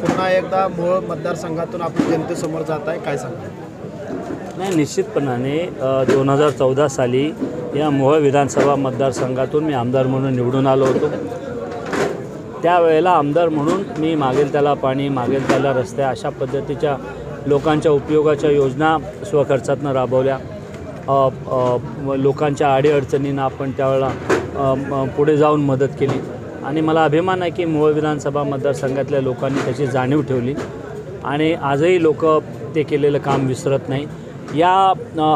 पुन्हा एकदा मोहोळ मतदारसंघातून आपण जनतेसमोर जात आहे, काय सांगा? नाही, निश्चितपणाने 2014 साली या मोहोळ विधानसभा मतदारसंघातून मी आमदार म्हणून निवडून आलो होतो। त्यावेळेला आमदार म्हणून मी मागेल त्याला पाणी, मागेल त्याला रस्ते अशा पद्धतीच्या लोकांच्या उपयोगाच्या योजना स्वखर्चातून राबवल्या। लोकांच्या अडीअडचणींना आपण त्यावेळेला पुढे जाऊन मदत केली आणि मला अभिमान आहे की मोहोळ विधानसभा मतदारसंघातल्या लोकांनी त्याची जाणीव ठेवली आणि आजही लोक ते केलेलं काम विसरत नाही।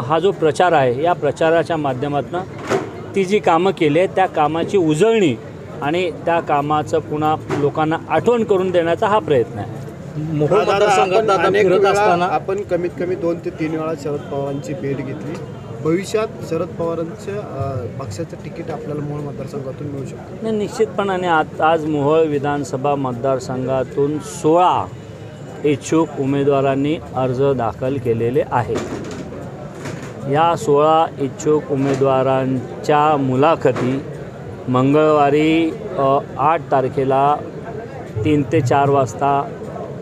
हा जो प्रचार आहे, या प्रचाराच्या माध्यमातून ती जी कामं केली आहेत त्या कामाची उजळणी आणि त्या कामाचं पुन्हा लोकांना आठवण करून देण्याचा हा प्रयत्न आहे। मोहोळ मतदारसंघात आता फिरत असताना आपण कमीत कमी 2 ते 3 वेळा शरद पवारांची भेट घेतली। भविष्यात शरद पवारांच्या पक्षाचं तिकीट आपल्याला मोहोळ मतदारसंघातून मिळू शकतं? नाही, निश्चितपणाने आज मोहोळ विधानसभा मतदारसंघातून 16 इच्छुक उमेदवारांनी अर्ज दाखल केलेले आहेत। या 16 इच्छुक उमेदवारांच्या मुलाखती मंगळवारी 8 तारखेला 3 ते 4 वाजता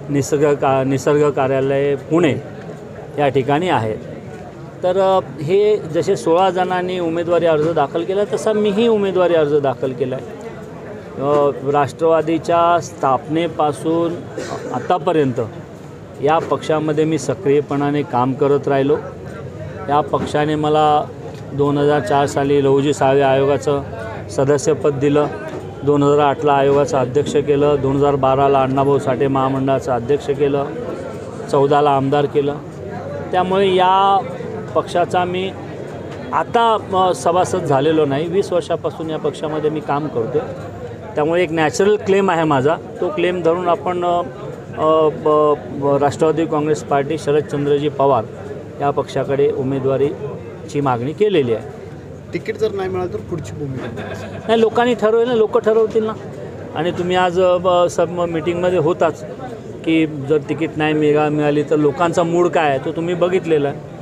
निसर्ग कार्यालय पुणे या ठिकाणी आहेत। तर हे जसे 16 जणांनी उमेदवारी अर्ज दाखल केला तसा मीही उमेदवारी अर्ज दाखल केला आहे। राष्ट्रवादीच्या स्थापनेपासून आतापर्यंत या पक्षामध्ये मी सक्रियपणाने काम करत राहिलो। या पक्षाने मला 2004 साली लहुजी साळवे आयोगाचं सदस्यपद दिलं, 2008ला आयोगाचं अध्यक्ष केलं, 2012ला अण्णाभाऊ साठे महामंडळाचं अध्यक्ष केलं, 14ला आमदार केलं। त्यामुळे या पक्षाचा मी आता सभासद झालेलो नाही, 20 वर्षापासून या पक्षामध्ये मी काम करतो। त्यामुळे एक नॅचरल क्लेम आहे माझा, तो क्लेम धरून आपण राष्ट्रवादी काँग्रेस पार्टी शरदचंद्रजी पवार या पक्षाकडे उमेदवारीची मागणी केलेली आहे। तिकीट जर नाही मिळालं तर पुढची भूमिका नाही, लोकांनी ठरवलं ना, लोक ठरवतील ना। आणि तुम्ही आज सब मीटिंगमध्ये होताच की जर तिकीट नाही मिळाली तर लोकांचा मूड काय आहे तो तुम्ही बघितलेला आहे।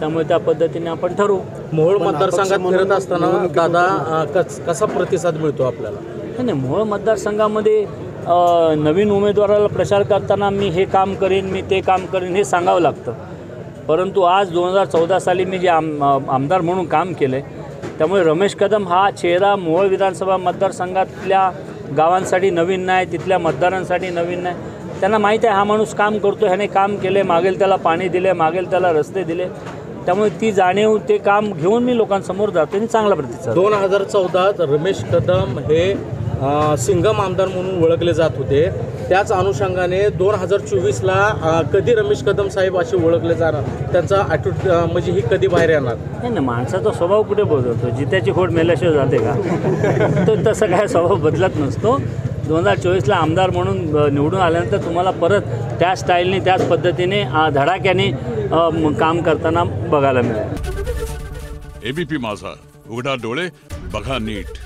त्यामुळे त्या पद्धतीने आपण ठरवू। मोहोळ मतदारसंघात फिरत असताना दादा कसा प्रतिसाद मिळतो आपल्याला? नाही, मोहोळ मतदारसंघामध्ये नवीन उमेदवाराला प्रचार करताना मी हे काम करीन, मी ते काम करीन हे सांगावं लागतं। परंतु आज 2014 साली मी जे आमदार म्हणून काम केलं आहे, त्यामुळे रमेश कदम हा चेहरा मोहोळ विधानसभा मतदारसंघातल्या गावांसाठी नवीन नाही, तिथल्या मतदारांसाठी नवीन नाही। त्यांना माहीत आहे हा माणूस काम करतो, ह्याने काम केले, मागेल त्याला पाणी दिले, मागेल त्याला रस्ते दिले। त्यामुळे ती जाणीव, ते काम घेऊन मी लोकांसमोर जातो आणि चांगला प्रतिसाद। 2014 रमेश कदम हे सिंगम आमदार म्हणून ओळखले जात होते, त्याच अनुषंगाने 2024ला कधी रमेश कदम साहेब असे ओळखले जाणार, त्यांचा ॲटिट्यूड म्हणजे ही कधी बाहेर येणार? नाही, माणसाचा स्वभाव कुठे बदलतो? जित्याची खोड मेल्याशिवाय जाते का? तर तसं काय स्वभाव बदलत नसतो। 2024ला आमदार म्हणून निवडून आल्यानंतर तुम्हाला परत त्या स्टाईलने, त्याच पद्धतीने, धडाक्याने काम करताना बघायला मिळेल। एबीपी माझा, उघडा डोळे बघा नीट।